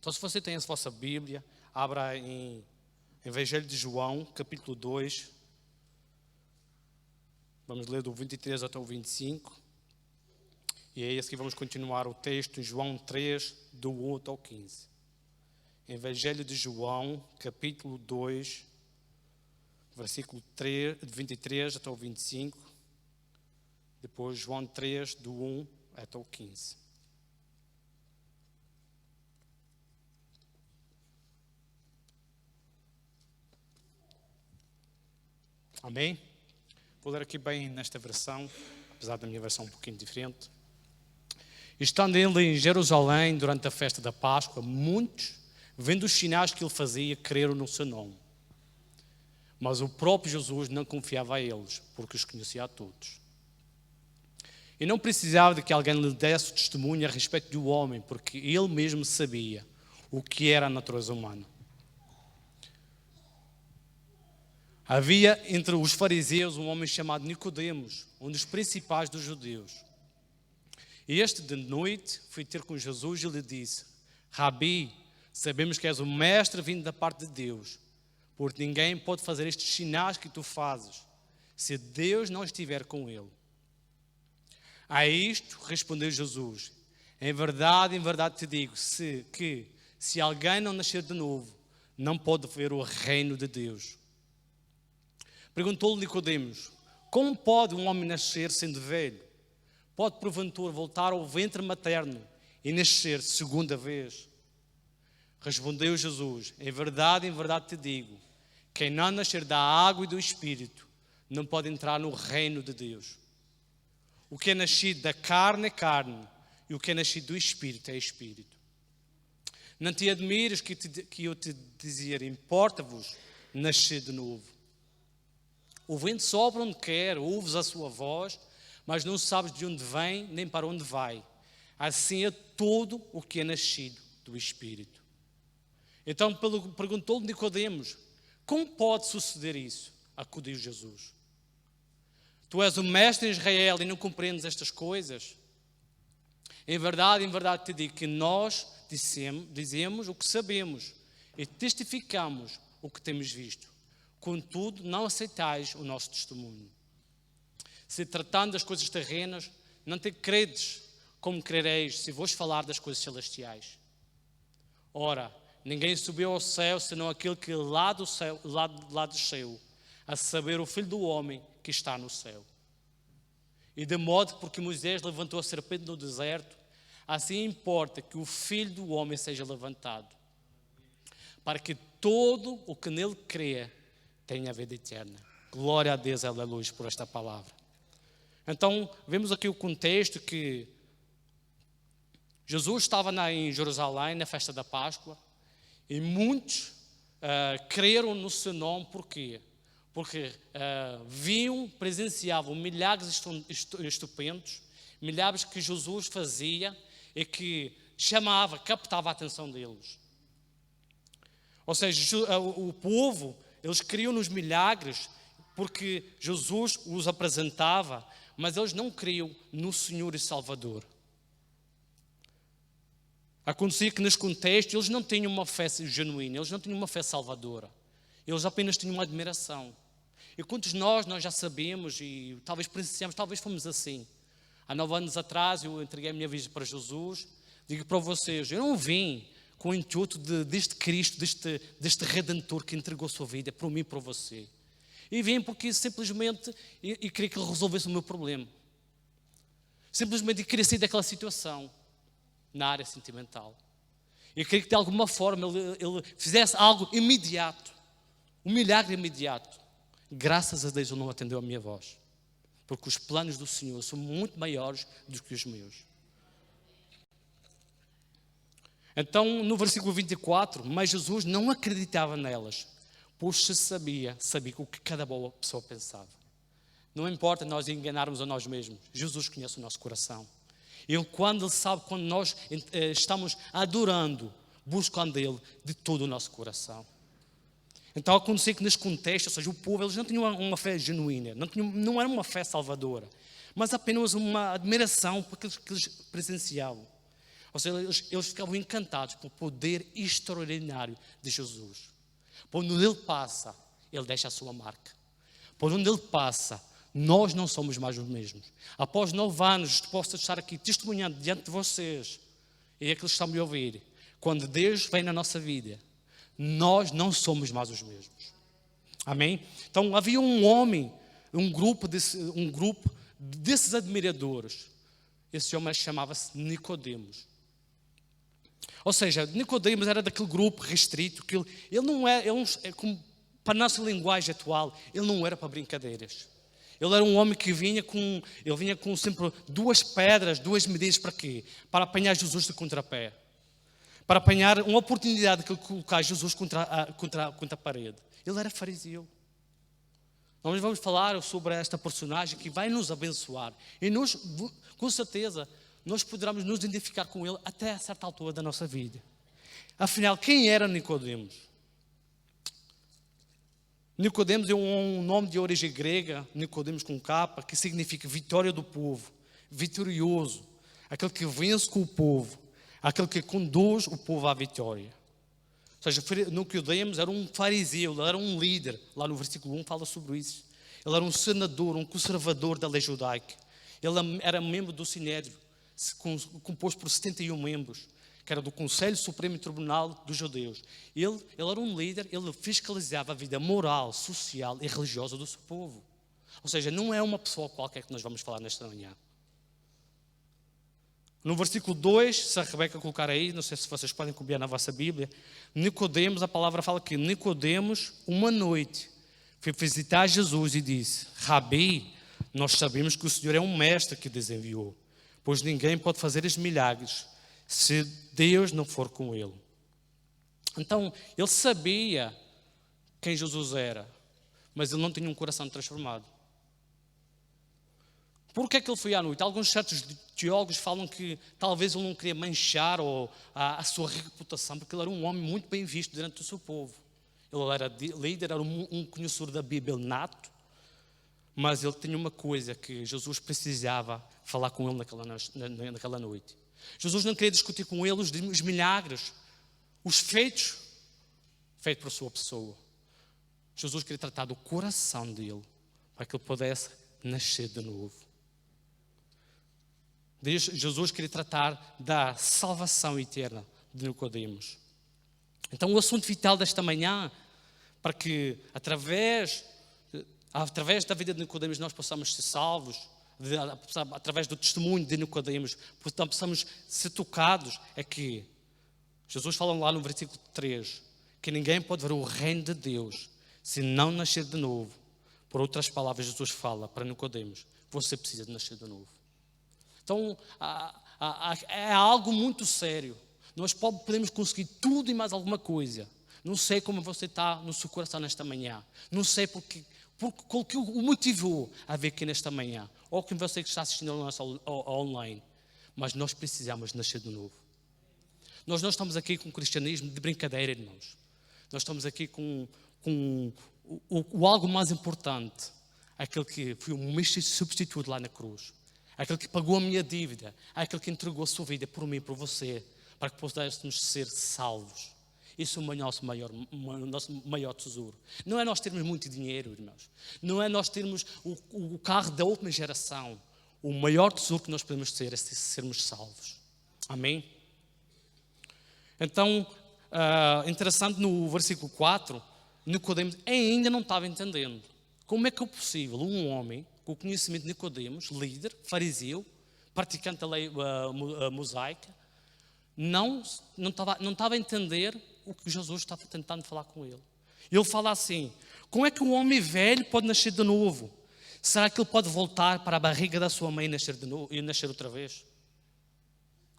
Então, se você tem a vossa Bíblia, abra em Evangelho de João, capítulo 2. Vamos ler do 23 até o 25. E é esse que vamos continuar o texto em João 3, do 1 até o 15. Evangelho de João, capítulo 2, versículo 23 até o 25. Depois João 3, do 1 até o 15. Amém? Vou ler aqui bem nesta versão, apesar da minha versão um pouquinho diferente. Estando ele em Jerusalém durante a festa da Páscoa, muitos, vendo os sinais que ele fazia, creram no seu nome. Mas o próprio Jesus não confiava a eles, porque os conhecia a todos. E não precisava de que alguém lhe desse testemunho a respeito do homem, porque ele mesmo sabia o que era a natureza humana. Havia entre os fariseus um homem chamado Nicodemos, um dos principais dos judeus. E este de noite foi ter com Jesus e lhe disse: Rabi, sabemos que és o mestre vindo da parte de Deus, porque ninguém pode fazer estes sinais que tu fazes, se Deus não estiver com ele. A isto respondeu Jesus: em verdade te digo, se alguém não nascer de novo, não pode ver o reino de Deus. Perguntou-lhe Nicodemos: como pode um homem nascer sendo velho? Pode porventura voltar ao ventre materno e nascer segunda vez? Respondeu Jesus: em verdade te digo, quem não nascer da água e do Espírito não pode entrar no reino de Deus. O que é nascido da carne é carne, e o que é nascido do Espírito é Espírito. Não te admires que eu te dizia: importa-vos nascer de novo. O vento sopra onde quer, ouves a sua voz, mas não sabes de onde vem nem para onde vai. Assim é todo o que é nascido do Espírito. Então perguntou-lhe Nicodemos: como pode suceder isso? Acudiu Jesus: tu és o mestre em Israel e não compreendes estas coisas? Em verdade te digo que nós dizemos o que sabemos e testificamos o que temos visto. Contudo, não aceitais o nosso testemunho. Se tratando das coisas terrenas, não te credes, como crereis se vos falar das coisas celestiais. Ora, ninguém subiu ao céu, senão aquele que lá desceu, a saber, o Filho do Homem que está no céu. E de modo que, porque Moisés levantou a serpente no deserto, assim importa que o Filho do Homem seja levantado, para que todo o que nele crê tenha a vida eterna. Glória a Deus, aleluia, por esta palavra. Então, vemos aqui o contexto que Jesus estava em Jerusalém, na festa da Páscoa, e muitos creram no seu nome. Porquê? Porque presenciavam milagres estupendos, milagres que Jesus fazia e que captava a atenção deles. Ou seja, o povo, eles criam nos milagres porque Jesus os apresentava, mas eles não criam no Senhor e Salvador. Acontecia que nesse contexto eles não tinham uma fé genuína, eles não tinham uma fé salvadora. Eles apenas tinham uma admiração. E quantos nós já sabemos e talvez presenciamos, talvez fomos assim. Há 9 anos atrás eu entreguei a minha vida para Jesus. Digo para vocês, eu não vim com o intuito deste Cristo, deste Redentor que entregou a sua vida para mim e para você. E vim porque simplesmente eu queria que Ele resolvesse o meu problema. Simplesmente eu queria sair daquela situação na área sentimental. Eu queria que de alguma forma ele fizesse algo imediato, um milagre imediato. Graças a Deus Ele não atendeu a minha voz, porque os planos do Senhor são muito maiores do que os meus. Então, no versículo 24, mas Jesus não acreditava nelas, pois sabia o que cada boa pessoa pensava. Não importa nós enganarmos a nós mesmos, Jesus conhece o nosso coração. Ele sabe quando nós estamos adorando, buscando Ele de todo o nosso coração. Então acontecia que nesse contexto, ou seja, o povo, eles não tinham uma fé genuína, não era uma fé salvadora, mas apenas uma admiração por aquilo que eles presenciavam. Ou seja, eles ficavam encantados pelo poder extraordinário de Jesus. Por onde ele passa, ele deixa a sua marca. Por onde ele passa, nós não somos mais os mesmos. Após 9 anos, posso estar aqui testemunhando diante de vocês, e aqueles que estão a me ouvir, quando Deus vem na nossa vida, nós não somos mais os mesmos. Amém? Então havia um homem, um grupo desses admiradores. Esse homem chamava-se Nicodemos. Ou seja, Nicodemos era daquele grupo restrito, que ele não é, como para a nossa linguagem atual, ele não era para brincadeiras. Ele era um homem que vinha com sempre 2 pedras, 2 medidas para quê? Para apanhar Jesus de contrapé. Para apanhar uma oportunidade de colocar Jesus contra a parede. Ele era fariseu. Nós vamos falar sobre esta personagem que vai nos abençoar. E nós, com certeza, nós poderemos nos identificar com ele até a certa altura da nossa vida. Afinal, quem era Nicodemos? Nicodemos é um nome de origem grega, Nicodemos com capa, que significa vitória do povo, vitorioso, aquele que vence com o povo, aquele que conduz o povo à vitória. Ou seja, Nicodemos era um fariseu, ele era um líder. Lá no versículo 1 fala sobre isso. Ele era um senador, um conservador da lei judaica. Ele era membro do Sinédrio, composto por 71 membros, que era do Conselho Supremo Tribunal dos Judeus. Ele era um líder, ele fiscalizava a vida moral, social e religiosa do seu povo. Ou seja, não é uma pessoa qualquer que nós vamos falar nesta manhã. No versículo 2, se a Rebeca colocar aí, não sei se vocês podem copiar na vossa Bíblia, Nicodemos, a palavra fala que Nicodemos, uma noite, foi visitar Jesus e disse: Rabi, nós sabemos que o Senhor é um mestre que Deus enviou, pois ninguém pode fazer os milagres se Deus não for com ele. Então, ele sabia quem Jesus era, mas ele não tinha um coração transformado. Por que é que ele foi à noite? Alguns certos teólogos falam que talvez ele não queria manchar a sua reputação, porque ele era um homem muito bem visto diante do seu povo. Ele era líder, era um conhecedor da Bíblia nato, mas ele tinha uma coisa que Jesus precisava falar com ele naquela noite. Jesus não queria discutir com ele os milagres, os feitos por sua pessoa. Jesus queria tratar do coração dele, para que ele pudesse nascer de novo. Jesus queria tratar da salvação eterna de Nicodemos. Então o assunto vital desta manhã, para que através da vida de Nicodemos nós possamos ser salvos, através do testemunho de Nicodemos, possamos ser tocados, é que Jesus fala lá no versículo 3, que ninguém pode ver o reino de Deus se não nascer de novo. Por outras palavras, Jesus fala para Nicodemos: você precisa de nascer de novo. Então, é algo muito sério. Nós podemos conseguir tudo e mais alguma coisa. Não sei como você está no seu coração nesta manhã. Não sei o que o motivou a vir aqui nesta manhã. Ou quem você que está assistindo ao nosso online. Mas nós precisamos nascer de novo. Nós não estamos aqui com o cristianismo de brincadeira, irmãos. Nós estamos aqui com o algo mais importante. Aquele que foi o mestre substituto lá na cruz. Aquele que pagou a minha dívida, aquele que entregou a sua vida por mim e por você, para que pudéssemos ser salvos. Isso é o nosso maior tesouro. Não é nós termos muito dinheiro, irmãos. Não é nós termos o carro da última geração. O maior tesouro que nós podemos ter é sermos salvos. Amém? Então, interessante, no versículo 4, Nicodemos ainda não estava entendendo. Como é que é possível um homem com o conhecimento de Nicodemos, líder, fariseu, praticante da lei mosaica, não estava a entender o que Jesus estava tentando falar com ele. Ele fala assim: como é que um homem velho pode nascer de novo? Será que ele pode voltar para a barriga da sua mãe e nascer outra vez?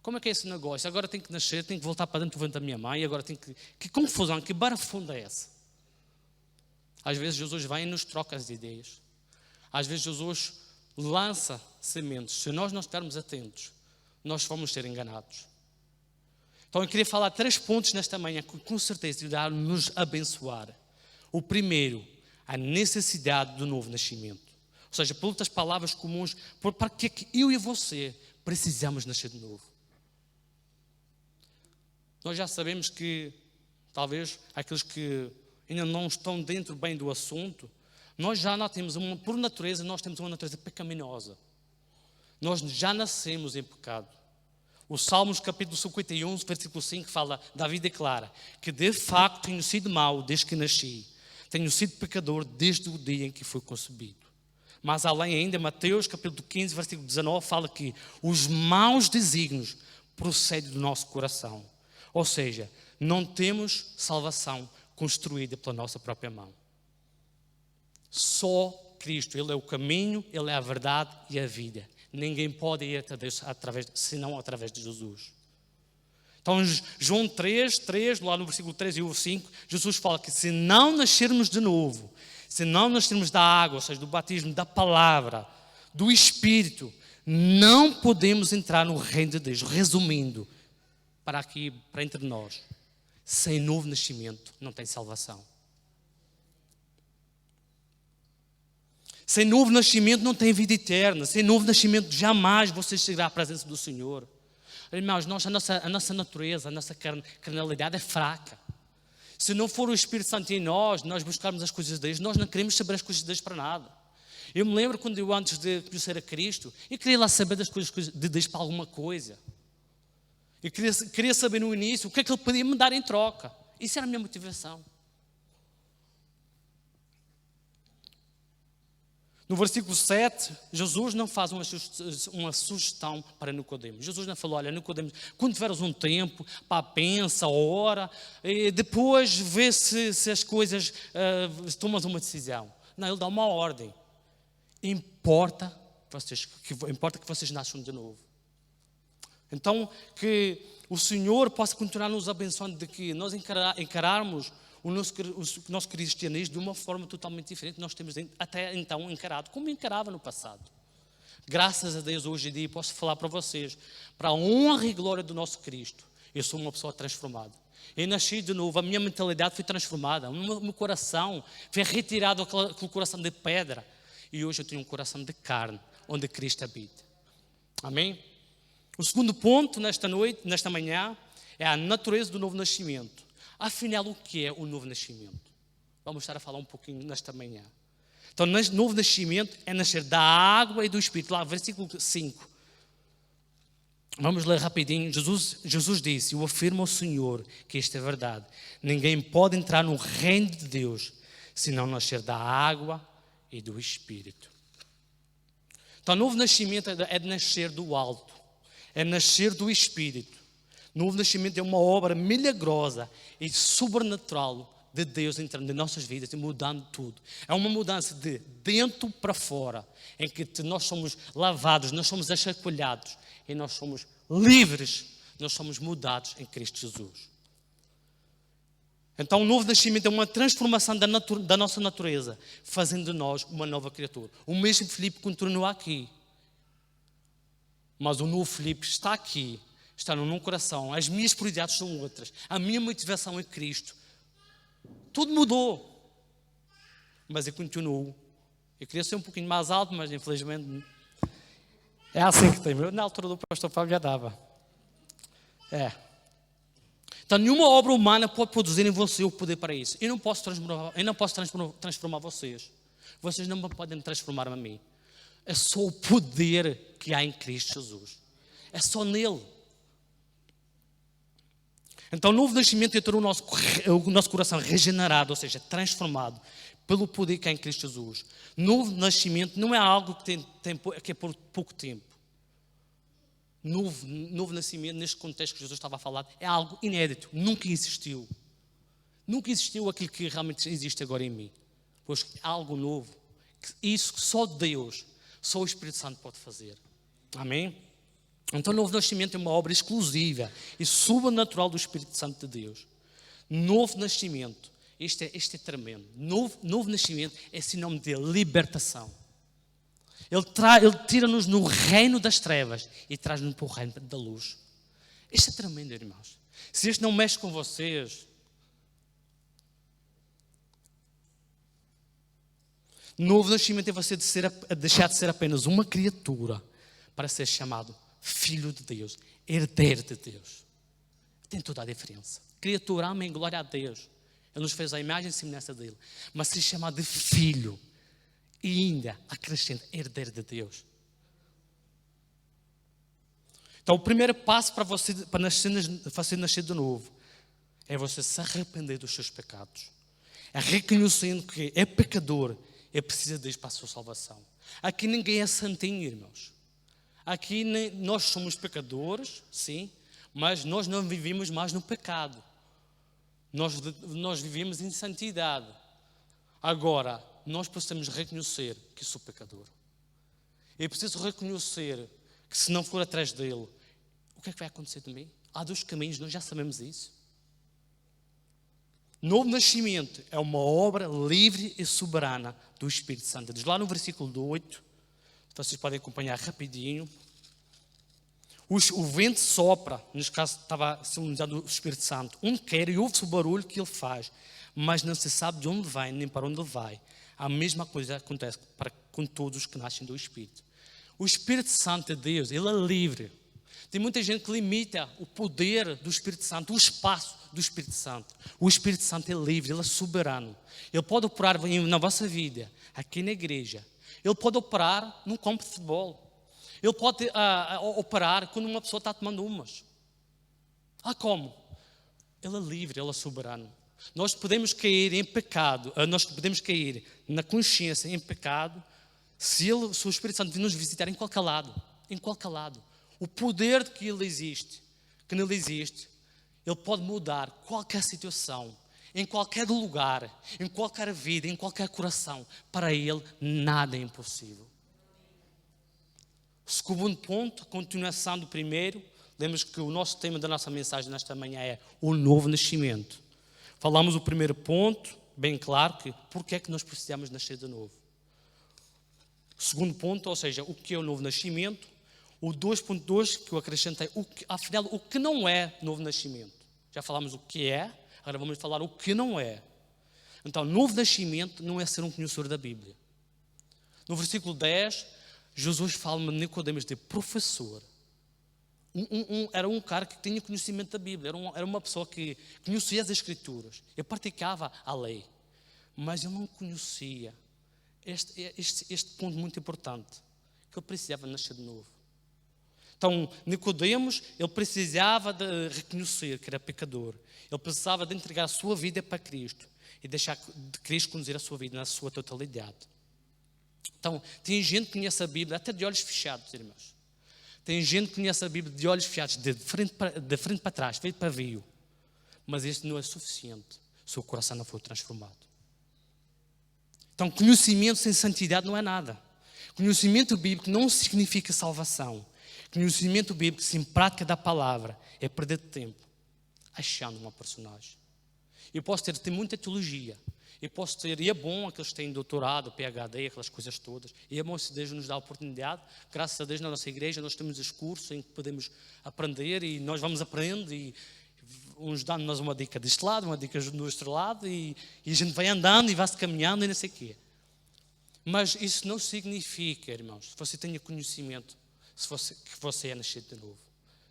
Como é que é esse negócio? Agora tem que nascer, tem que voltar para dentro do ventre da minha mãe, agora tem que... Que confusão, que barafunda é essa? Às vezes Jesus vem e nos troca as ideias. Às vezes Jesus lança sementes. Se nós não estivermos atentos, nós vamos ser enganados. Então eu queria falar 3 pontos nesta manhã que com certeza irá nos abençoar. O primeiro, a necessidade do novo nascimento. Ou seja, por outras palavras comuns, para que eu e você precisamos nascer de novo. Nós já sabemos que, talvez, aqueles que ainda não estão dentro bem do assunto, nós já não temos, por natureza, nós temos uma natureza pecaminosa. Nós já nascemos em pecado. O Salmos capítulo 51, versículo 5 fala, Davi declara, que de facto tenho sido mau desde que nasci. Tenho sido pecador desde o dia em que fui concebido. Mas além ainda, Mateus capítulo 15, versículo 19 fala que os maus desígnios procedem do nosso coração. Ou seja, não temos salvação construída pela nossa própria mão. Só Cristo, Ele é o caminho, Ele é a verdade e a vida. Ninguém pode ir até Deus senão através de Jesus. Então, João 3, lá no versículo 3 e 5, Jesus fala que se não nascermos de novo, se não nascermos da água, ou seja, do batismo, da palavra, do Espírito, não podemos entrar no reino de Deus. Resumindo, para entre nós, sem novo nascimento não tem salvação. Sem novo nascimento não tem vida eterna. Sem novo nascimento jamais você chegará à presença do Senhor. Irmãos, a nossa natureza, a nossa carnalidade é fraca. Se não for o Espírito Santo em nós buscarmos as coisas de Deus, nós não queremos saber as coisas de Deus para nada. Eu me lembro quando eu, antes de conhecer a Cristo, eu queria lá saber das coisas de Deus para alguma coisa. Eu queria saber no início o que é que Ele podia me dar em troca. Isso era a minha motivação. No versículo 7, Jesus não faz uma sugestão para Nicodemos. Jesus não falou, olha, Nicodemos, quando tiveres um tempo, pensa, ora, e depois vê se as coisas, tomas uma decisão. Não, Ele dá uma ordem. Importa que vocês nasçam de novo. Então, que o Senhor possa continuar nos abençoando de que nós encararmos o nosso cristianismo de uma forma totalmente diferente. Nós temos até então encarado como encarava no passado. Graças a Deus, hoje em dia, posso falar para vocês, para a honra e glória do nosso Cristo, eu sou uma pessoa transformada. Eu nasci de novo, a minha mentalidade foi transformada, o meu coração foi retirado aquele coração de pedra, e hoje eu tenho um coração de carne, onde Cristo habita. Amém? O segundo ponto nesta manhã, é a natureza do novo nascimento. Afinal, o que é o novo nascimento? Vamos estar a falar um pouquinho nesta manhã. Então, novo nascimento é nascer da água e do Espírito. Lá, versículo 5. Vamos ler rapidinho. Jesus disse, eu afirmo ao Senhor que isto é verdade. Ninguém pode entrar no reino de Deus se não nascer da água e do Espírito. Então, o novo nascimento é de nascer do alto. É nascer do Espírito. Novo nascimento é uma obra milagrosa e sobrenatural de Deus entrando em nossas vidas e mudando tudo. É uma mudança de dentro para fora, em que nós somos lavados, nós somos achacoalhados e nós somos livres, nós somos mudados em Cristo Jesus. Então o novo nascimento é uma transformação da nossa natureza, fazendo de nós uma nova criatura. O mesmo Filipe continua aqui, mas o novo Filipe está aqui. Está no meu coração, as minhas prioridades são outras, a minha motivação é Cristo. Tudo mudou, mas eu continuo. Eu queria ser um pouquinho mais alto, mas infelizmente é assim que tem. Na altura do pastor Paulo já dava. Então nenhuma obra humana pode produzir em você o poder para isso. Eu não posso transformar vocês. Vocês não podem transformar a mim. É só o poder que há em Cristo Jesus. É só nele. Então o novo nascimento é ter o nosso coração regenerado, ou seja, transformado pelo poder que há em Cristo Jesus. Novo nascimento não é algo que é por pouco tempo. Novo nascimento, neste contexto que Jesus estava a falar, é algo inédito, nunca existiu. Nunca existiu aquilo que realmente existe agora em mim. Pois é algo novo. Isso só Deus, só o Espírito Santo pode fazer. Amém? Então o novo nascimento é uma obra exclusiva e sobrenatural do Espírito Santo de Deus. Novo nascimento, isto é tremendo. Novo nascimento é sinônimo de libertação. Ele tira-nos no reino das trevas e traz-nos para o reino da luz. Isto é tremendo, irmãos. Se isto não mexe com vocês, novo nascimento é você deixar de ser apenas uma criatura para ser chamado Filho de Deus, herdeiro de Deus. tem toda a diferença. Criatura, amém, glória a Deus. Ele nos fez a imagem e semelhança dele. Mas se chama de filho e ainda acrescenta herdeiro de Deus. Então o primeiro passo para você nascer de novo é você se arrepender dos seus pecados. É reconhecendo que é pecador, é preciso de Deus para a sua salvação. Aqui ninguém é santinho, irmãos. Aqui nós somos pecadores, sim, mas nós não vivemos mais no pecado. Nós vivemos em santidade. Agora, nós precisamos reconhecer que sou pecador. Eu preciso reconhecer que se não for atrás dele, o que é que vai acontecer de mim? Há dois caminhos, nós já sabemos isso. Novo nascimento é uma obra livre e soberana do Espírito Santo. Diz lá no versículo 8, vocês podem acompanhar rapidinho. O vento sopra, neste caso estava simbolizado o Espírito Santo. Um quer e ouve-se o barulho que ele faz, mas não se sabe de onde vem nem para onde ele vai. A mesma coisa acontece com todos os que nascem do Espírito. O Espírito Santo de Deus, ele é livre. Tem muita gente que limita o poder do Espírito Santo, o espaço do Espírito Santo. O Espírito Santo é livre, ele é soberano. Ele pode operar na vossa vida, aqui na igreja. Ele pode operar num campo de futebol. Ele pode operar quando uma pessoa está tomando umas. Como? Ele é livre, ele é soberano. Nós podemos cair em pecado, nós podemos cair na consciência em pecado, se o Espírito Santo vir nos visitar em qualquer lado. Em qualquer lado. O poder de que ele existe, que nele existe, ele pode mudar qualquer situação, em qualquer lugar, em qualquer vida, em qualquer coração. Para ele, nada é impossível. O segundo ponto, a continuação do primeiro, lembra que o nosso tema da nossa mensagem nesta manhã é o novo nascimento. Falamos o primeiro ponto, bem claro, que porque é que nós precisamos nascer de novo. O segundo ponto, ou seja, o que é o novo nascimento. O 2.2 que eu acrescentei, afinal, o que não é novo nascimento. Já falamos o que é, agora vamos falar o que não é. Então, novo nascimento não é ser um conhecedor da Bíblia. No versículo 10, Jesus fala-me de Nicodemos de professor. Era um cara que tinha conhecimento da Bíblia, era uma pessoa que conhecia as Escrituras, ele praticava a lei, mas ele não conhecia este ponto muito importante, que ele precisava nascer de novo. Então, Nicodemos, ele precisava de reconhecer que era pecador, ele precisava de entregar a sua vida para Cristo e deixar de Cristo conduzir a sua vida na sua totalidade. Então, tem gente que conhece a Bíblia até de olhos fechados, irmãos. Tem gente que conhece a Bíblia de olhos fechados, de frente para trás, feito para viu. Mas isso não é suficiente se o coração não for transformado. Então, conhecimento sem santidade não é nada. Conhecimento bíblico não significa salvação. Conhecimento bíblico sem prática da palavra é perder tempo achando uma personagem. Eu posso ter muita teologia. E é bom aqueles que têm doutorado, PhD, aquelas coisas todas. E é bom se Deus nos dá a oportunidade. Graças a Deus na nossa igreja nós temos os cursos em que podemos aprender e nós vamos aprendendo e uns dando-nos uma dica deste lado, uma dica do outro lado e a gente vai andando e vai-se caminhando e não sei o quê. Mas isso não significa, irmãos, que você tenha conhecimento que você é nascido de novo.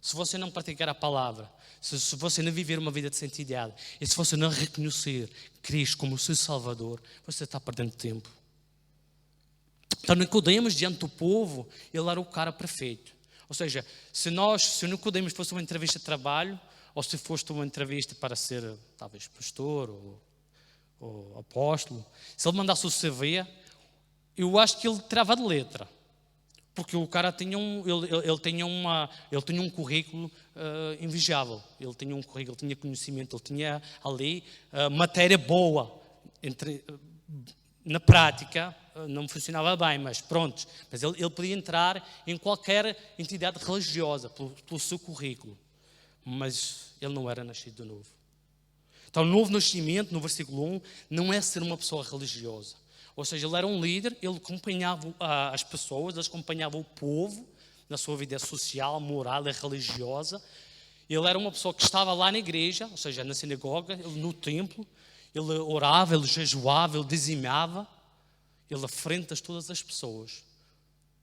Se você não praticar a palavra, se você não viver uma vida de santidade e se você não reconhecer Cristo como o seu Salvador, você está perdendo tempo. Então Nicodemos diante do povo, ele era o cara perfeito. Ou seja, se o Nicodemos fosse uma entrevista de trabalho, ou se fosse uma entrevista para ser talvez pastor ou apóstolo, se ele mandasse o CV, eu acho que ele tirava de letra. Porque o cara tinha ele tinha um currículo invejável. Ele tinha um currículo, ele tinha conhecimento, ele tinha ali matéria boa. Na prática não funcionava bem, mas pronto. Mas ele podia entrar em qualquer entidade religiosa pelo seu currículo. Mas ele não era nascido de novo. Então, o novo nascimento, no versículo 1, não é ser uma pessoa religiosa. Ou seja, ele era um líder, ele acompanhava as pessoas, ele acompanhava o povo na sua vida social, moral e religiosa. Ele era uma pessoa que estava lá na igreja, ou seja, na sinagoga, no templo. Ele orava, ele jejuava, ele dizimava. Ele à frente de todas as pessoas.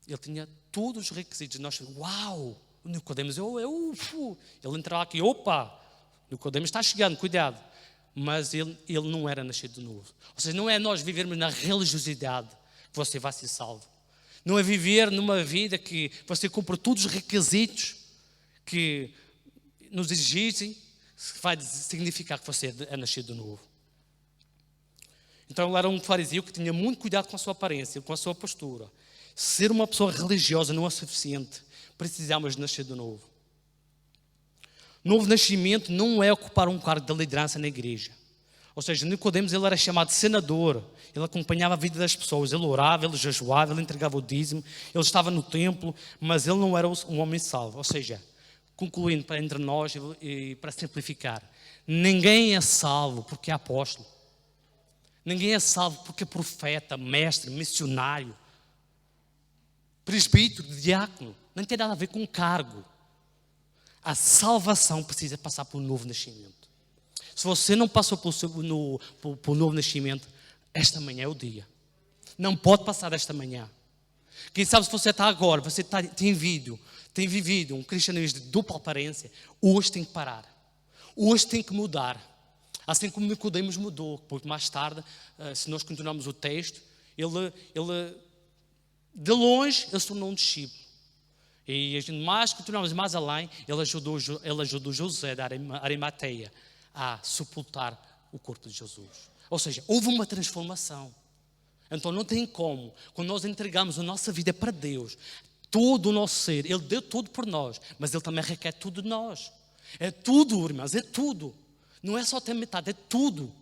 Ele tinha todos os requisitos. Nós, uau, o Nicodemos, ele entrava aqui, opa, Nicodemos está chegando, cuidado. Mas ele não era nascido de novo. Ou seja, não é nós vivermos na religiosidade que você vai ser salvo. Não é viver numa vida que você cumpre todos os requisitos que nos exigem, que vai significar que você é nascido de novo. Então ele era um fariseu que tinha muito cuidado com a sua aparência, com a sua postura. Ser uma pessoa religiosa não é suficiente. Precisamos de nascer de novo. Novo nascimento não é ocupar um cargo de liderança na igreja. Ou seja, Nicodemos, ele era chamado de senador. Ele acompanhava a vida das pessoas. Ele orava, ele jejuava, ele entregava o dízimo. Ele estava no templo, mas ele não era um homem salvo. Ou seja, concluindo para entre nós e para simplificar, ninguém é salvo porque é apóstolo. Ninguém é salvo porque é profeta, mestre, missionário, presbítero, diácono. Não tem nada a ver com cargo. A salvação precisa passar por um novo nascimento. Se você não passou por novo nascimento, esta manhã é o dia. Não pode passar esta manhã. Quem sabe se você está agora, você tem vivido um cristianismo de dupla aparência, hoje tem que parar. Hoje tem que mudar. Assim como Nicodemos mudou, porque mais tarde, se nós continuarmos o texto, ele de longe, ele se tornou um discípulo. E a gente continuamos mais além, ele ajudou José da Arimateia a sepultar o corpo de Jesus. Ou seja, houve uma transformação. Então não tem como, quando nós entregamos a nossa vida para Deus, todo o nosso ser, Ele deu tudo por nós, mas Ele também requer tudo de nós. É tudo, irmãos, é tudo. Não é só ter metade, é tudo.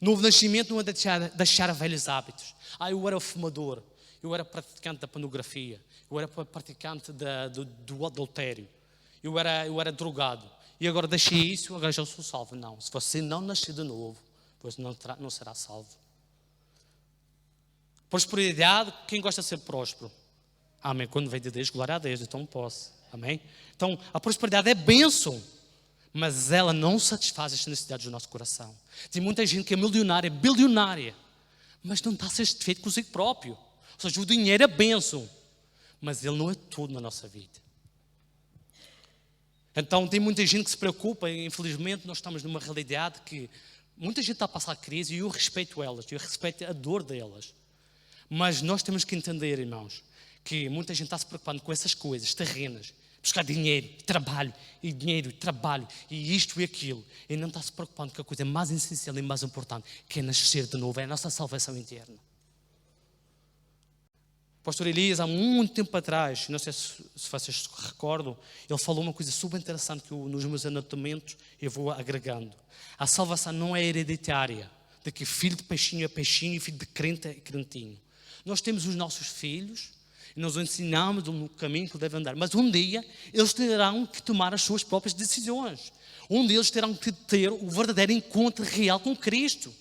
Novo nascimento não é deixar velhos hábitos. Eu era fumador, eu era praticante da pornografia, eu era praticante do adultério, eu era drogado. E agora deixei isso, agora já sou salvo. Não, se você não nascer de novo, pois não será salvo. Prosperidade, quem gosta de ser próspero? Amém. Quando vem de Deus, glória a Deus, então posso. Amém? Então, a prosperidade é bênção, mas ela não satisfaz as necessidades do nosso coração. Tem muita gente que é milionária, bilionária, mas não está satisfeito consigo próprio. Ou seja, o dinheiro é bênção, mas ele não é tudo na nossa vida. Então, tem muita gente que se preocupa, e infelizmente nós estamos numa realidade que muita gente está a passar crise e eu respeito elas, eu respeito a dor delas. Mas nós temos que entender, irmãos, que muita gente está se preocupando com essas coisas terrenas, buscar dinheiro, trabalho, e isto e aquilo, e não está se preocupando com a coisa mais essencial e mais importante, que é nascer de novo, é a nossa salvação interna. O pastor Elias, há muito tempo atrás, não sei se vocês se recordam, ele falou uma coisa super interessante que nos meus anotamentos eu vou agregando. A salvação não é hereditária, de que filho de peixinho é peixinho e filho de crente é crentinho. Nós temos os nossos filhos, e nós ensinamos no caminho que devem andar. Mas um dia, eles terão que tomar as suas próprias decisões. Um deles terão que ter o verdadeiro encontro real com Cristo.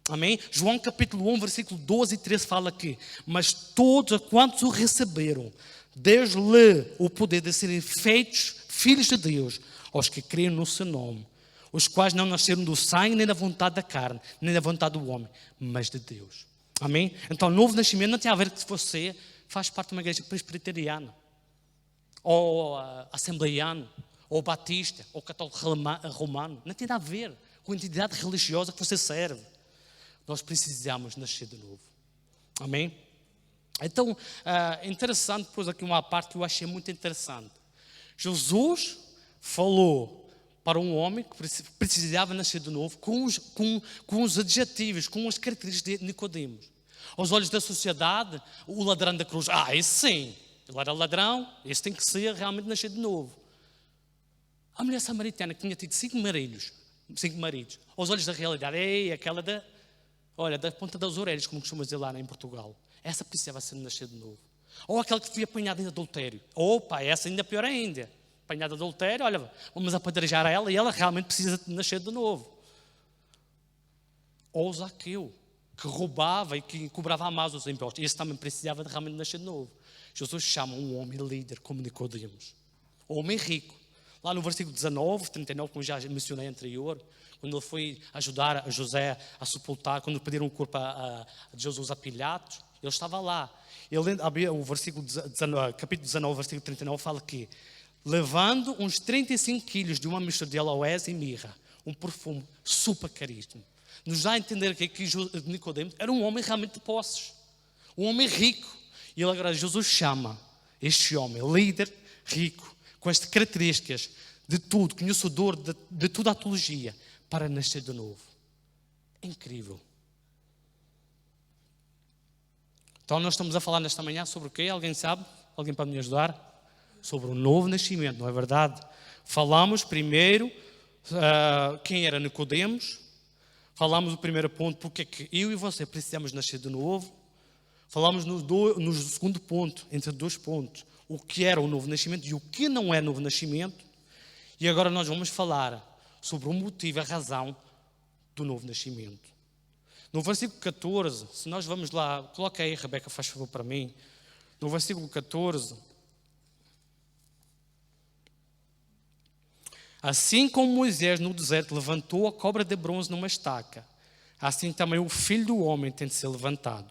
Amém? João capítulo 1, versículo 12 e 13 fala aqui. Mas todos quantos o receberam, Deus lhe o poder de serem feitos filhos de Deus, aos que creem no seu nome, os quais não nasceram do sangue, nem da vontade da carne, nem da vontade do homem, mas de Deus. Amém? Então, novo nascimento não tem a ver com se você faz parte de uma igreja presbiteriana, ou assembleiano, ou batista, ou católico romano. Não tem nada a ver com a entidade religiosa que você serve. Nós precisamos nascer de novo. Amém? Então, é interessante, depois aqui uma parte que eu achei muito interessante. Jesus falou para um homem que precisava nascer de novo com os adjetivos, com as características de Nicodemos. Aos olhos da sociedade, o ladrão da cruz, esse sim, ele era ladrão, esse tem que ser realmente nascer de novo. A mulher samaritana que tinha tido 5 maridos, aos olhos da realidade, aquela da ponta das orelhas, como costumamos dizer lá em Portugal, essa precisava ser nascer de novo. Ou aquela que foi apanhada em adultério, essa ainda pior ainda, apanhada em adultério, vamos apedrejar ela e ela realmente precisa de nascer de novo. Ou Zaqueu, que roubava e que cobrava a mais os impostos. Esse também precisava de realmente nascer de novo. Jesus chama um homem líder como Nicodemos. Um homem rico. Lá no versículo 19, 39, como já mencionei anterior, quando ele foi ajudar a José a sepultar, quando pediram o corpo de Jesus a Pilatos, Ele estava lá. O versículo 19, capítulo 19, versículo 39 fala que levando uns 35 quilos de uma mistura de aloés e mirra, um perfume super caríssimo. Nos dá a entender que Nicodemo era um homem realmente de posses, um homem rico. E ele agora, Jesus chama este homem, líder, rico, com estas características de tudo, conhecedor de toda a teologia, para nascer de novo. É incrível. Então nós estamos a falar nesta manhã sobre o quê? Alguém sabe? Alguém pode me ajudar? Sobre o novo nascimento, não é verdade? Falamos primeiro quem era Nicodemos. Falamos o primeiro ponto, porque é que eu e você precisamos nascer de novo. Falamos no segundo ponto, entre dois pontos, o que era o novo nascimento e o que não é novo nascimento. E agora nós vamos falar sobre o motivo, a razão do novo nascimento. No versículo 14, se nós vamos lá, coloca aí, Rebeca, faz favor para mim. No versículo 14, assim como Moisés no deserto levantou a cobra de bronze numa estaca, assim também o Filho do Homem tem de ser levantado.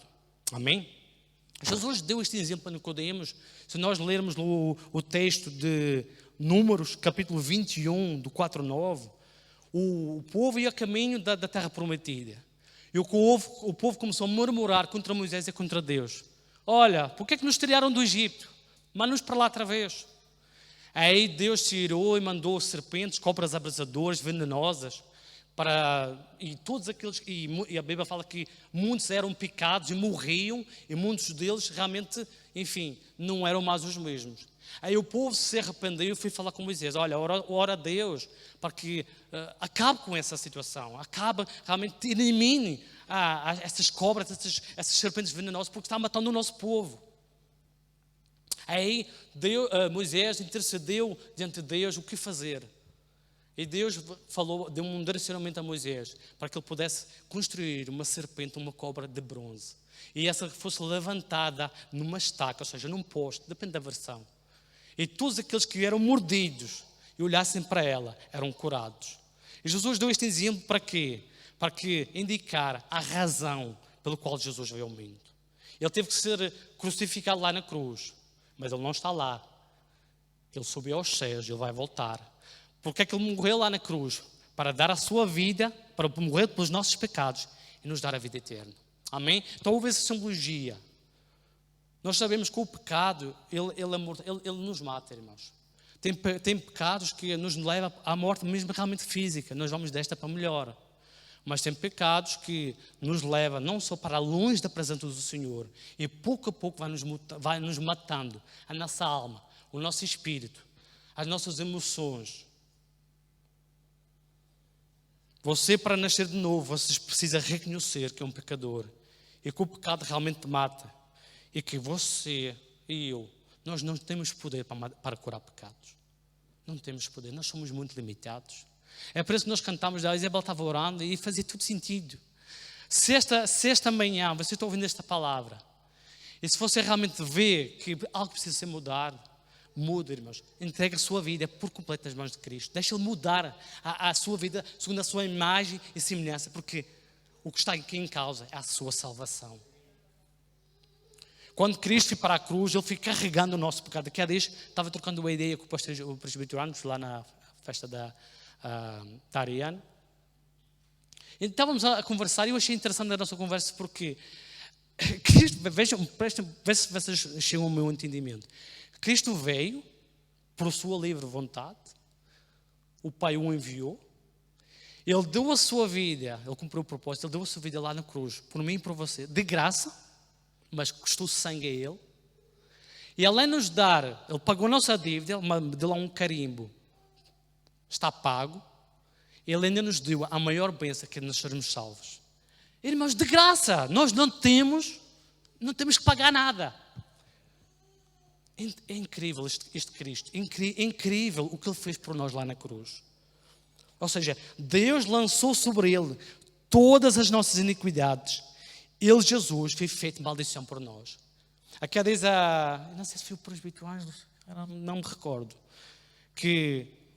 Amém? Jesus deu este exemplo para Nicodemos. Se nós lermos o texto de Números, capítulo 21, do 4 ao 9, o povo ia a caminho da terra prometida. E o povo começou a murmurar contra Moisés e contra Deus. Olha, por que é que nos tiraram do Egito? Manda-nos para lá outra vez. Aí Deus se irou e mandou serpentes, cobras abrasadoras, venenosas, e todos aqueles, e a Bíblia fala que muitos eram picados e morriam, e muitos deles realmente, enfim, não eram mais os mesmos. Aí o povo se arrependeu e foi falar com Moisés. Olha, ora a Deus para que acabe com essa situação, acabe, realmente elimine essas cobras, essas serpentes venenosas, porque está matando o nosso povo. Aí Moisés intercedeu diante de Deus o que fazer. E Deus deu um direcionamento a Moisés para que ele pudesse construir uma serpente, uma cobra de bronze. E essa fosse levantada numa estaca, ou seja, num poste, depende da versão. E todos aqueles que eram mordidos e olhassem para ela eram curados. E Jesus deu este exemplo para quê? Para que indicar a razão pela qual Jesus veio ao mundo. Ele teve que ser crucificado lá na cruz, mas ele não está lá. Ele subiu aos céus e ele vai voltar. Porque é que ele morreu lá na cruz? Para dar a sua vida, para morrer pelos nossos pecados e nos dar a vida eterna. Amém? Então houve essa simbologia. Nós sabemos que o pecado, ele nos mata, irmãos. Tem pecados que nos levam à morte mesmo realmente física. Nós vamos desta para melhor. Mas tem pecados que nos levam não só para longe da presença do Senhor, e pouco a pouco vai nos matando a nossa alma, o nosso espírito, as nossas emoções. Você, para nascer de novo, você precisa reconhecer que é um pecador e que o pecado realmente te mata. E que você e eu, nós não temos poder para curar pecados. Não temos poder, nós somos muito limitados. É por isso que nós cantamos, a Isabel estava orando e fazia tudo sentido. Se esta manhã você está ouvindo esta palavra, e se você realmente vê que algo precisa ser mudado, muda, irmãos. Entregue a sua vida por completo nas mãos de Cristo. Deixa Ele mudar a sua vida segundo a sua imagem e semelhança, porque o que está aqui em causa é a sua salvação. Quando Cristo foi para a cruz, Ele foi carregando o nosso pecado. Aqui há dias estava trocando uma ideia com o presbiteriano lá na festa da Ariane. E estávamos a conversar e eu achei interessante a nossa conversa porque Cristo, vejam se vocês chegam ao meu entendimento. Cristo veio por sua livre vontade, o Pai o enviou, Ele deu a sua vida, Ele cumpriu o propósito, Ele deu a sua vida lá na cruz, por mim e por você, de graça, mas custou sangue a Ele. E além de nos dar, Ele pagou a nossa dívida, Ele deu lá um carimbo, está pago. Ele ainda nos deu a maior bênção que é nós sermos salvos. Irmãos, de graça, nós não temos que pagar nada. É incrível este Cristo, é incrível o que Ele fez por nós lá na cruz. Ou seja, Deus lançou sobre Ele todas as nossas iniquidades. Ele, Jesus, foi feito maldição por nós. Aqui diz não sei se foi o presbítero Ângelos, não me recordo,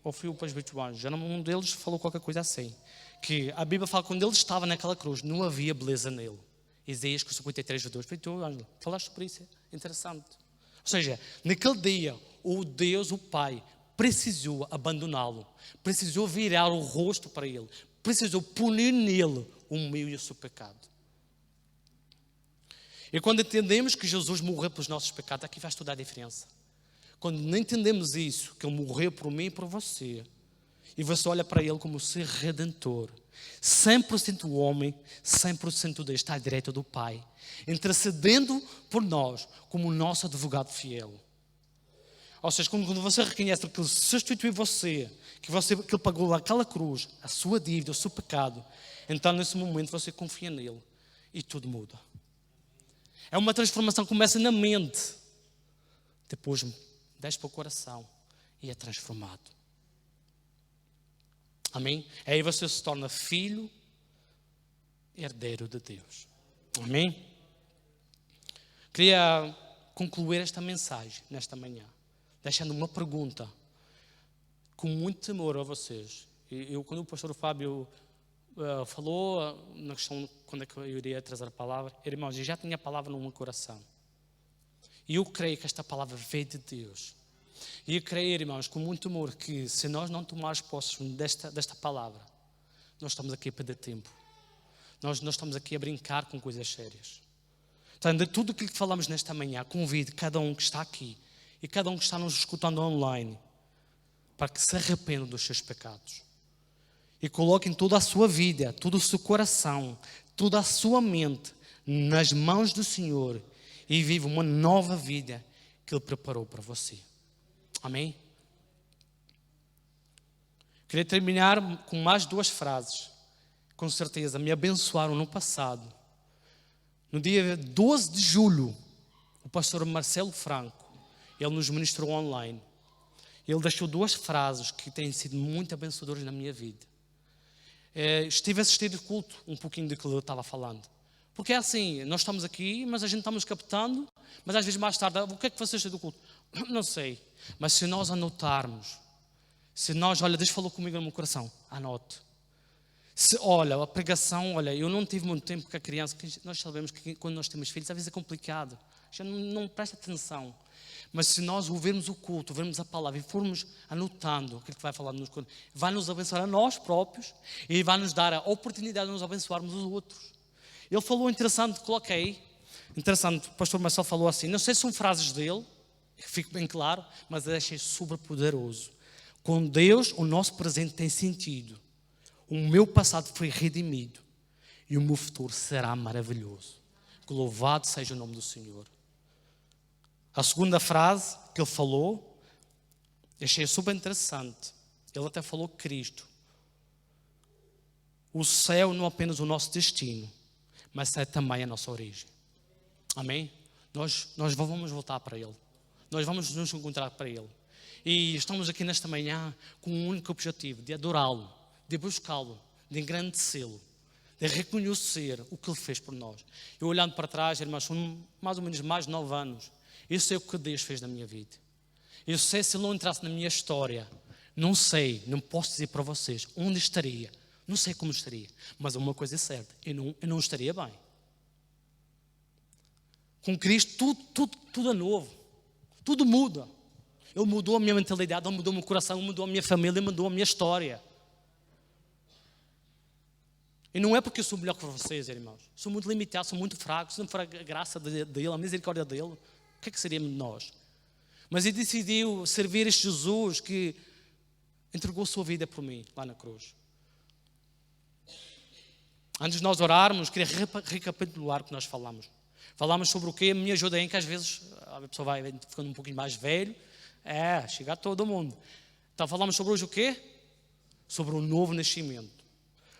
ou foi o presbítero Ângelos, um deles falou qualquer coisa assim, que a Bíblia fala que quando Ele estava naquela cruz, não havia beleza nele. Isaías 53:2. Foi tu, Ângela, falaste sobre isso, é interessante. Ou seja, naquele dia, o Deus, o Pai, precisou abandoná-lo, precisou virar o rosto para ele, precisou punir nele o meu e o seu pecado. E quando entendemos que Jesus morreu pelos nossos pecados, aqui faz toda a diferença. Quando não entendemos isso, que Ele morreu por mim e por você, e você olha para Ele como o ser redentor, 100% homem, 100% Deus, está à direita do Pai, intercedendo por nós como o nosso advogado fiel. Ou seja, quando você reconhece que Ele substituiu você, que Ele pagou naquela cruz a sua dívida, o seu pecado, então nesse momento você confia nele e tudo muda. É uma transformação que começa na mente, depois desce para o coração e é transformado. Amém? Aí você se torna filho, herdeiro de Deus. Amém? Queria concluir esta mensagem nesta manhã, deixando uma pergunta com muito temor a vocês. Quando o pastor Fábio falou na questão quando é que eu iria trazer a palavra, irmãos, eu já tinha a palavra no meu coração. E eu creio que esta palavra veio de Deus. E eu creio, irmãos, com muito amor, que se nós não tomarmos posse desta palavra, nós estamos aqui a perder tempo. Nós estamos aqui a brincar com coisas sérias. Então, de tudo aquilo que falamos nesta manhã, convido cada um que está aqui e cada um que está nos escutando online para que se arrependam dos seus pecados. E coloquem toda a sua vida, todo o seu coração, toda a sua mente nas mãos do Senhor e vivam uma nova vida que Ele preparou para você. Amém? Queria terminar com mais 2 frases. Com certeza me abençoaram no passado. No dia 12 de julho, o pastor Marcelo Franco, ele nos ministrou online. Ele deixou 2 frases que têm sido muito abençoadoras na minha vida. Estive a assistir o culto, um pouquinho do que ele estava falando. Porque é assim, nós estamos aqui, mas a gente estamos captando, mas às vezes mais tarde, o que é que você achou do culto? Não sei. Mas se nós anotarmos, olha, Deus falou comigo no meu coração, anote. Olha, a pregação, olha, eu não tive muito tempo com a criança, nós sabemos que quando nós temos filhos, às vezes é complicado. Já não presta atenção. Mas se nós ouvirmos o culto, ouvirmos a palavra e formos anotando aquilo que vai falar, vai nos abençoar a nós próprios e vai nos dar a oportunidade de nos abençoarmos os outros. Ele falou interessante, coloquei, interessante, o pastor Marcelo falou assim, não sei se são frases dele, que fique bem claro, mas eu achei super poderoso. Com Deus, o nosso presente tem sentido. O meu passado foi redimido e o meu futuro será maravilhoso. Louvado seja o nome do Senhor. A segunda frase que ele falou, achei super interessante. Ele até falou Cristo. O céu não é apenas o nosso destino, mas é também a nossa origem. Amém? Nós vamos voltar para Ele. Nós vamos nos encontrar para Ele. E estamos aqui nesta manhã com um único objetivo, de adorá-lo, de buscá-lo, de engrandecê-lo, de reconhecer o que Ele fez por nós. Eu olhando para trás, irmãos, são mais ou menos mais de 9 anos. Eu sei o que Deus fez na minha vida. Eu sei, se Ele não entrasse na minha história, não sei, não posso dizer para vocês onde estaria. Não sei como estaria, mas uma coisa é certa, eu não estaria bem. Com Cristo tudo é novo, tudo muda. Ele mudou a minha mentalidade, Ele mudou o meu coração, Ele mudou a minha família, Ele mudou a minha história. E não é porque eu sou melhor que vocês, irmãos. Sou muito limitado, sou muito fraco. Se não for a graça dele, a misericórdia dele, o que é que seríamos de nós? Mas ele decidiu servir este Jesus que entregou a sua vida por mim, lá na cruz. Antes de nós orarmos, queria recapitular o que nós falamos. Falamos sobre o quê? Me ajudem, que às vezes a pessoa vai ficando um pouquinho mais velho. Chega a todo mundo. Então falamos sobre hoje o quê? Sobre o novo nascimento.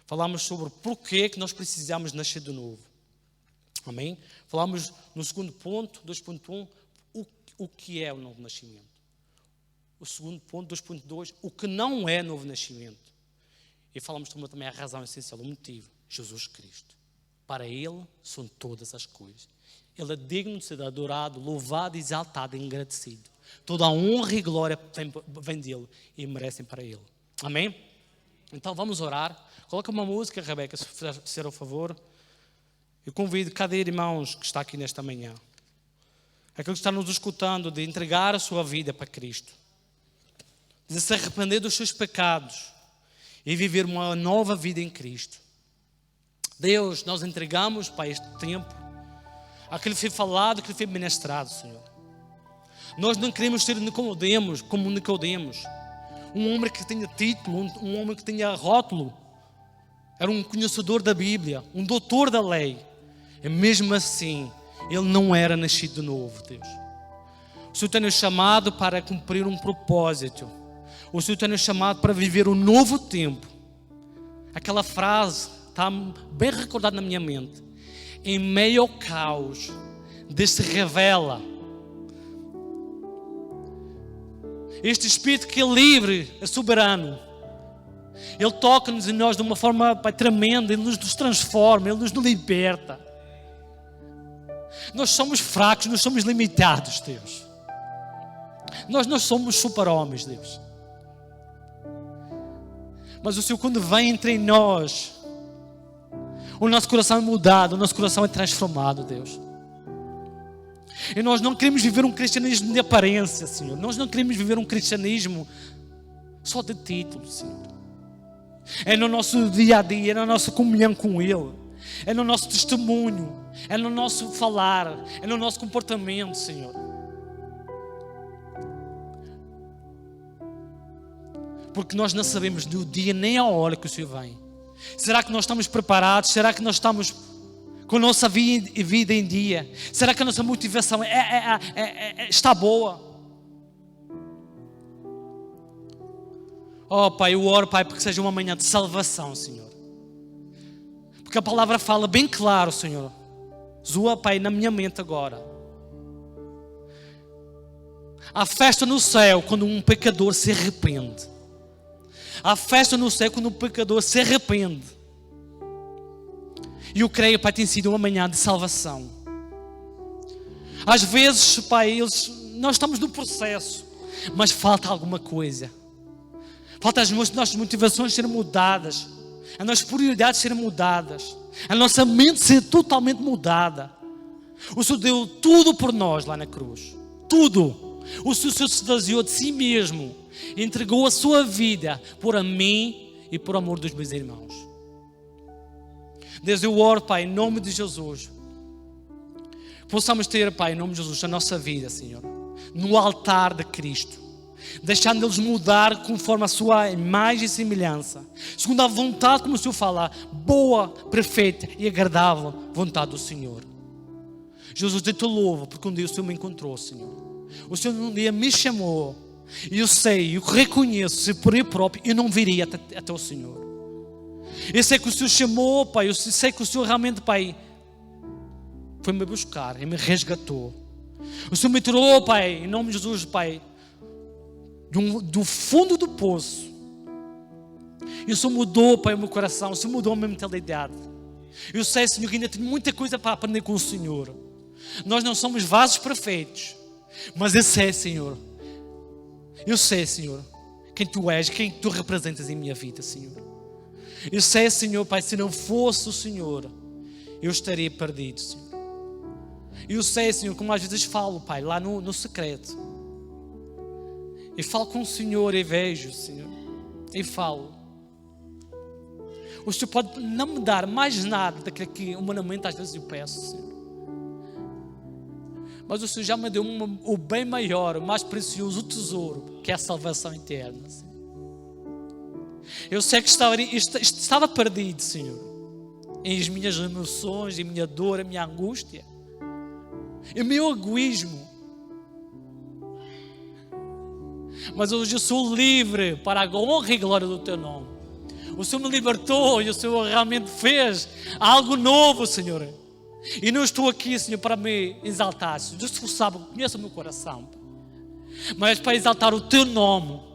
Falamos sobre porquê que nós precisamos nascer de novo. Amém? Falamos no segundo ponto, 2.1, o que é o novo nascimento. O segundo ponto, 2.2, o que não é novo nascimento. E falamos também a razão essencial, o motivo. Jesus Cristo. Para Ele são todas as coisas. Ele é digno de ser adorado, louvado, exaltado e agradecido. Toda a honra e glória vem dele e merecem para Ele. Amém? Então vamos orar. Coloca uma música, Rebeca, se fizer o favor. Eu convido cada irmão que está aqui nesta manhã, aquele que está nos escutando, de entregar a sua vida para Cristo, de se arrepender dos seus pecados e viver uma nova vida em Cristo. Deus, nós entregamos para este tempo aquilo que foi falado, aquilo que foi ministrado, Senhor. Nós não queremos ser como Nicodemos, um homem que tinha título, um homem que tinha rótulo, era um conhecedor da Bíblia, um doutor da lei, e mesmo assim, ele não era nascido de novo, Deus. O Senhor tem nos chamado para cumprir um propósito, o Senhor tem nos chamado para viver um novo tempo. Aquela frase está bem recordada na minha mente: em meio ao caos, Deus se revela. Este Espírito que é livre, é soberano, Ele toca-nos em nós de uma forma tremenda, Ele nos transforma, Ele nos liberta. Nós somos fracos, nós somos limitados, Deus. Nós não somos super-homens, Deus. Mas o Senhor, quando vem entre nós, o nosso coração é mudado, o nosso coração é transformado, Deus. E nós não queremos viver um cristianismo de aparência, Senhor. Nós não queremos viver um cristianismo só de título, Senhor. É no nosso dia a dia, é na nossa comunhão com Ele, é no nosso testemunho, é no nosso falar, é no nosso comportamento, Senhor. Porque nós não sabemos do dia nem a hora que o Senhor vem. Será que nós estamos preparados? Será que nós estamos com a nossa vida em dia? Será que a nossa motivação está boa? Oh Pai, eu oro, Pai, porque seja uma manhã de salvação, Senhor. Porque a palavra fala bem claro, Senhor. Zoa, Pai, na minha mente agora. Há festa no céu quando um pecador se arrepende. Há festa no céu quando um pecador se arrepende. E eu creio, Pai, tem sido uma manhã de salvação. Às vezes, Pai, nós estamos no processo, mas falta alguma coisa. Falta as nossas motivações serem mudadas, as nossas prioridades serem mudadas, a nossa mente ser totalmente mudada. O Senhor deu tudo por nós lá na cruz. Tudo. O Senhor se esvaziou de si mesmo, entregou a sua vida por mim e por amor dos meus irmãos. Deus, eu oro, Pai, em nome de Jesus, possamos ter, Pai, em nome de Jesus, a nossa vida, Senhor, no altar de Cristo, deixando eles mudar conforme a sua imagem e semelhança, segundo a vontade, como o Senhor fala, boa, perfeita e agradável vontade do Senhor. Jesus, eu te louvo, porque um dia o Senhor me encontrou, Senhor. O Senhor um dia me chamou, e eu sei, eu reconheço, se por eu próprio, eu não viria até o Senhor. Eu sei que o Senhor chamou, Pai, eu sei que o Senhor realmente, Pai, foi me buscar e me resgatou. O Senhor me tirou, Pai, em nome de Jesus, Pai, do fundo do poço. E o Senhor mudou, Pai, o meu coração, o Senhor mudou a minha mentalidade. Eu sei, Senhor, que ainda tenho muita coisa para aprender com o Senhor. Nós não somos vasos perfeitos, mas eu sei, Senhor, quem Tu és, quem Tu representas em minha vida, Senhor. Eu sei, Senhor, Pai, se não fosse o Senhor, eu estaria perdido, Senhor. Eu sei, Senhor, como às vezes falo, Pai, lá no secreto. Eu falo com o Senhor e vejo, Senhor, e falo. O Senhor pode não me dar mais nada daquilo que humanamente às vezes eu peço, Senhor. Mas o Senhor já me deu o bem maior, o mais precioso, o tesouro, que é a salvação eterna, Senhor. Eu sei que estava perdido, Senhor, em as minhas emoções, em minha dor, a minha angústia, em meu egoísmo. Mas hoje eu sou livre para a honra e glória do Teu nome. O Senhor me libertou e o Senhor realmente fez algo novo, Senhor. E não estou aqui, Senhor, para me exaltar. Deus, Tu sabe, conhece o meu coração, mas para exaltar o Teu nome.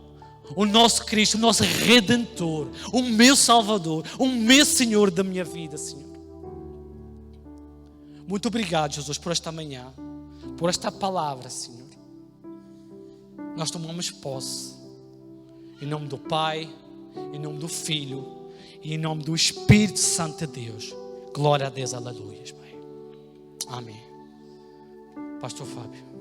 O nosso Cristo, o nosso Redentor, o meu Salvador, o meu Senhor da minha vida, Senhor. Muito obrigado, Jesus, por esta manhã, por esta palavra, Senhor. Nós tomamos posse, em nome do Pai, em nome do Filho e em nome do Espírito Santo de Deus. Glória a Deus, aleluia, Pai. Amém. Pastor Fábio.